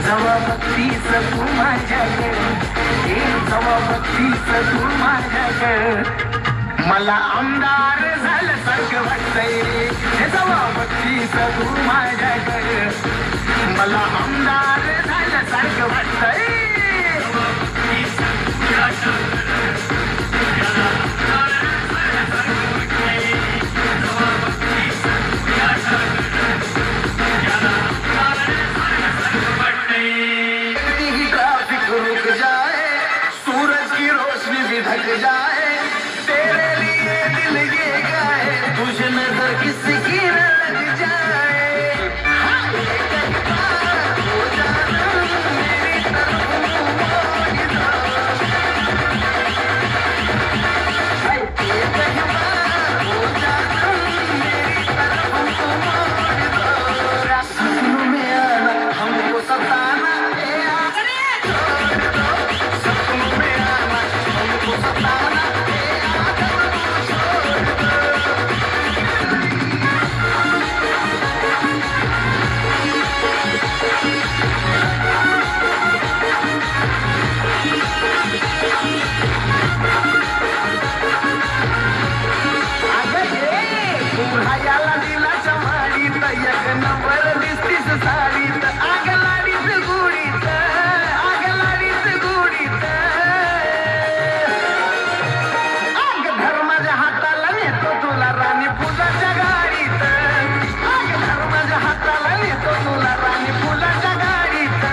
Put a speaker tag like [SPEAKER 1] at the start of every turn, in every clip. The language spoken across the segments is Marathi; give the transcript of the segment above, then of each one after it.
[SPEAKER 1] जवा बघतीस तू माझ्याकडे, जवा बघतीस तू माझ्याकडे, मला आमदार झाल्यासारखं वाटतंय रे. जवा बघतीस तू माझ्याकडे, मला आमदार झाल्यासारखं वाटतंय. ढक जाए तेरे लिए दिल ये गाए, तुझे नजर किसी की न लग जाए. सपनों में आना हमको सताना, याला दिला चमाडीत एक नंबर दिसतीस साडीत, आग लाडीत गुडीत, आग लाडीत गुडीत, आग धर्माच्या हाताला नेतो तुला राणी फुलाच्या गाडीत, आग धर्माच्या हाताला नेतो तुला राणी फुलाच्या गाडीत,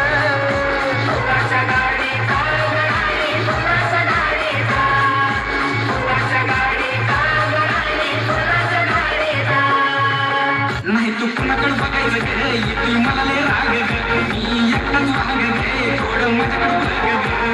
[SPEAKER 1] फुलाच्या गाडीत, फुलाच्या गाडीत, फुलाच्या गाडीत, नाही तू कुणाकडे बघायचं गे, येतोय मला लय राग ग, मी एकटाच वाग गे, थोडं माझ्याकडे बघ खिड़कियां